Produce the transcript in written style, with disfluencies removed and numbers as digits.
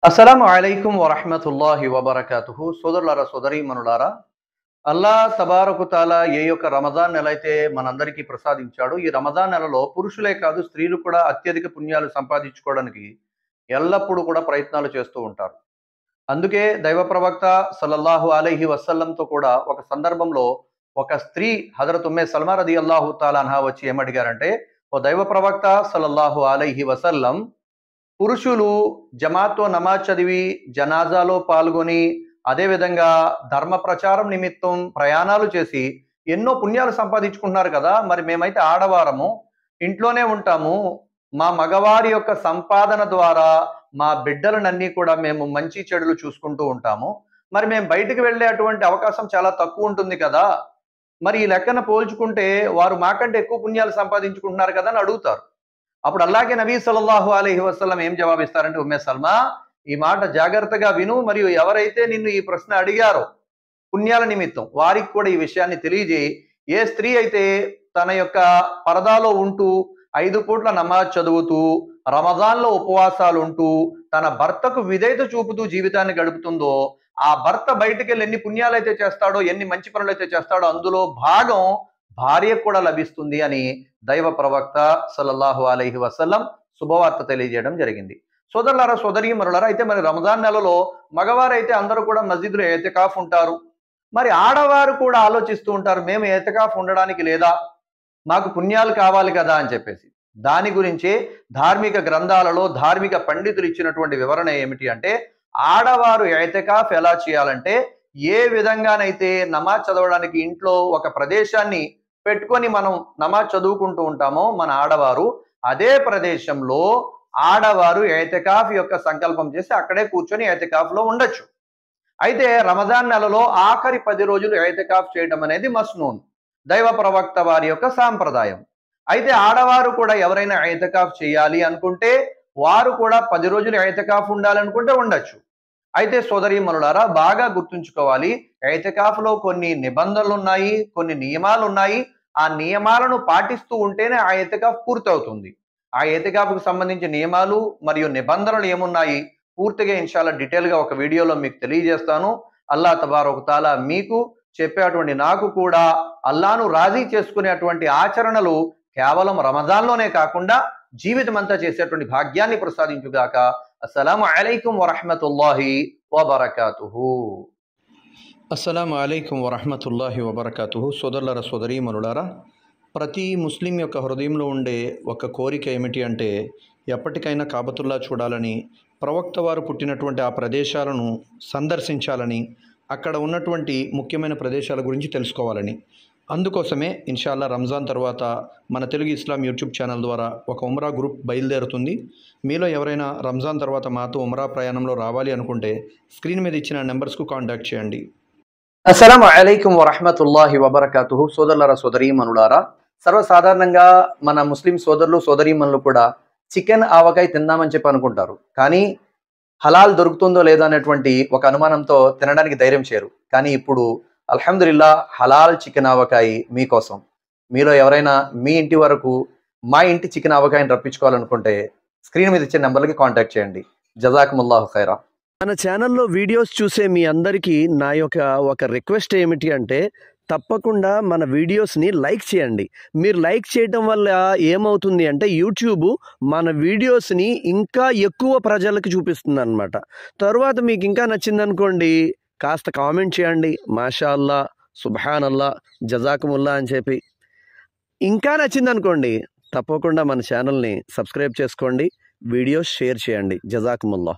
అస్సలాము అలైకుం వరహ్మతుల్లాహి వబరకాతుహు. సోదరులారా, సోదరీమణులారా, అల్లా తబారకు తాలా ఏ యొక్క రమజాన్ నెల అయితే మనందరికీ ప్రసాదించాడో, ఈ రమజాన్ నెలలో పురుషులే కాదు స్త్రీలు కూడా అత్యధిక పుణ్యాలు సంపాదించుకోవడానికి ఎల్లప్పుడూ కూడా ప్రయత్నాలు చేస్తూ ఉంటారు. అందుకే దైవ ప్రవక్త సల్లల్లాహు అలైహి వసల్లంతో కూడా ఒక సందర్భంలో ఒక స్త్రీ హజరత్ ఉమ్మే సల్మా రదియల్లాహు తాలా అన్హా వచ్చి ఏమడిగారంటే, ఓ దైవ ప్రవక్త సల్లల్లాహు అలైహి వసల్లం, పురుషులు జమాత్తో నమాజ్ చదివి జనాజాలో పాల్గొని అదేవిధంగా ధర్మ ప్రచారం నిమిత్తం ప్రయాణాలు చేసి ఎన్నో పుణ్యాలు సంపాదించుకుంటున్నారు కదా, మరి మేమైతే ఆడవారము ఇంట్లోనే ఉంటాము, మా మగవారి యొక్క సంపాదన ద్వారా మా బిడ్డలనన్నీ కూడా మేము మంచి చెడులు చూసుకుంటూ ఉంటాము, మరి మేము బయటికి వెళ్ళే అటువంటి అవకాశం చాలా తక్కువ ఉంటుంది కదా, మరి ఈ లెక్కన పోల్చుకుంటే వారు మాకంటే ఎక్కువ పుణ్యాలు సంపాదించుకుంటున్నారు కదా అని అడుగుతారు. అప్పుడు అల్లాహ్‌కే నబీ సల్లల్లాహు అలైహి వసల్లం ఏం జవాబిస్తారంటే, ఉమ్మే సల్మా, ఈ మాట జాగ్రత్తగా విను, మరియు ఎవరైతే నిన్ను ఈ ప్రశ్న అడిగారో పుణ్యాల నిమిత్తం వారికి కూడా ఈ విషయాన్ని తెలియజేయి. ఏ స్త్రీ అయితే తన యొక్క పరదాలో ఉంటూ 5 పూట్ల నమాజ్ చదువుతూ రమజాన్లో ఉపవాసాలు ఉంటూ తన భర్తకు విధేయత చూపుతూ జీవితాన్ని గడుపుతుందో, ఆ భర్త బయటికెళ్ళి ఎన్ని పుణ్యాలైతే చేస్తాడో, ఎన్ని మంచి పనులైతే చేస్తాడో అందులో భాగం భార్యకు కూడా లభిస్తుంది అని దైవ ప్రవక్త సల్లల్లాహు అలైహి వసల్లం శుభవార్త తెలియజేయడం జరిగింది. సోదరులారా, సోదరీమణులారా, అయితే మరి రంజాన్ నెలలో మగవారైతే అందరూ కూడా మస్జిద్లో ఎతికాఫ్ ఉంటారు. మరి ఆడవారు కూడా ఆలోచిస్తూ ఉంటారు, మేము ఎతికాఫ్ ఉండడానికి లేదా, మాకు పుణ్యాలు కావాలి కదా అని చెప్పేసి. దాని గురించే ధార్మిక గ్రంథాలలో ధార్మిక పండితులు ఇచ్చినటువంటి వివరణ ఏమిటి అంటే, ఆడవారు ఎతికాఫ్ ఎలా చేయాలంటే, ఏ విధంగానైతే నమాజ్ చదవడానికి ఇంట్లో ఒక ప్రదేశాన్ని పెట్టుకొని మనం నమాజ్ చదువుకుంటూ ఉంటామో మన ఆడవారు, అదే ప్రదేశంలో ఆడవారు ఎతికాఫ్ యొక్క సంకల్పం చేసి అక్కడే కూర్చొని ఎతికాఫ్లో ఉండొచ్చు. అయితే రమజాన్ నెలలో ఆఖరి 10 రోజులు ఎతికాఫ్ చేయడం అనేది మస్నూన్, దైవ ప్రవక్త వారి యొక్క సాంప్రదాయం. అయితే ఆడవారు కూడా ఎవరైనా ఎతికాఫ్ చేయాలి అనుకుంటే వారు కూడా 10 రోజులు ఎతికాఫ్ ఉండాలనుకుంటే ఉండొచ్చు. అయితే సోదరీమణులారా, బాగా గుర్తుంచుకోవాలి, ఎతికాఫ్లో కొన్ని నిబంధనలు ఉన్నాయి, కొన్ని నియమాలు ఉన్నాయి. ఆ నియమాలను పాటిస్తూ ఉంటేనే ఆ ఎతికాఫ్ పూర్తవుతుంది. ఆ ఎతికాఫ్కు సంబంధించిన నియమాలు మరియు నిబంధనలు ఏమున్నాయి పూర్తిగా ఇన్షాల్లా డీటెయిల్గా ఒక వీడియోలో మీకు తెలియజేస్తాను. అల్లా తబారక తాలా మీకు చెప్పేటువంటి నాకు కూడా అల్లాను రాజీ చేసుకునేటువంటి ఆచరణలు కేవలం రమజాన్లోనే కాకుండా జీవితం అంతా చేసేటువంటి భాగ్యాన్ని ప్రసాదించుగాక. అస్సలాము అలైకుం వరహ్మతుల్లాహి వబరకాతుహు. అస్సలాము అలైకుం వరహ్మతుల్లాహి వబరకాతుహు. సోదరులారా, సోదరీమణులారా, ప్రతి ముస్లిం యొక్క హృదయంలో ఉండే ఒక కోరిక ఏమిటి అంటే, ఎప్పటికైనా కాబతుల్లా చూడాలని, ప్రవక్త వారు పుట్టినటువంటి ఆ ప్రదేశాలను సందర్శించాలని, అక్కడ ఉన్నటువంటి ముఖ్యమైన ప్రదేశాల గురించి తెలుసుకోవాలని. అందుకోసమే ఇన్షాల్లా రంజాన్ తర్వాత మన తెలుగు ఇస్లాం యూట్యూబ్ ఛానల్ ద్వారా ఒక ఉమ్రా గ్రూప్ బయలుదేరుతుంది. మీలో ఎవరైనా రంజాన్ తర్వాత మాతో ఉమ్రా ప్రయాణంలో రావాలి అనుకుంటే స్క్రీన్ మీద ఇచ్చిన నెంబర్స్కు కాంటాక్ట్ చేయండి. అస్సలాము అలైకుం వరహ్మతుల్లాహి వబరకాతుహు. సోదరులారా, సోదరీమణులారా, సర్వసాధారణంగా మన ముస్లిం సోదరులు సోదరీమణులు కూడా చికెన్ ఆవకాయ తిందామని చెప్పి అనుకుంటారు. కానీ హలాల్ దొరుకుతుందో లేదో అనేటువంటి ఒక అనుమానంతో తినడానికి ధైర్యం చేయరు. కానీ ఇప్పుడు అల్హమ్దులిల్లా హలాల్ చికెన్ ఆవకాయ మీకోసం. మీలో ఎవరైనా మీ ఇంటి వరకు మా ఇంటి చికెన్ ఆవకాయని రప్పించుకోవాలనుకుంటే స్క్రీన్ మీద ఇచ్చే నెంబర్లకి కాంటాక్ట్ చేయండి. జజాకుముల్లాహు ఖైరా. మన ఛానల్లో వీడియోస్ చూసే మీ అందరికీ నా యొక్క ఒక రిక్వెస్ట్ ఏమిటి అంటే, తప్పకుండా మన వీడియోస్ని లైక్ చేయండి. మీరు లైక్ చేయడం వల్ల ఏమవుతుంది అంటే యూట్యూబ్ మన వీడియోస్ని ఇంకా ఎక్కువ ప్రజలకు చూపిస్తుంది అనమాట. తర్వాత మీకు ఇంకా నచ్చిందనుకోండి, కాస్త కామెంట్ చేయండి, మాషా అల్లా, సుబ్హానల్లా, జజాకుముల్లా అని చెప్పి. ఇంకా నచ్చిందనుకోండి, తప్పకుండా మన ఛానల్ని సబ్స్క్రైబ్ చేసుకోండి, వీడియోస్ షేర్ చేయండి. జజాకుముల్లా.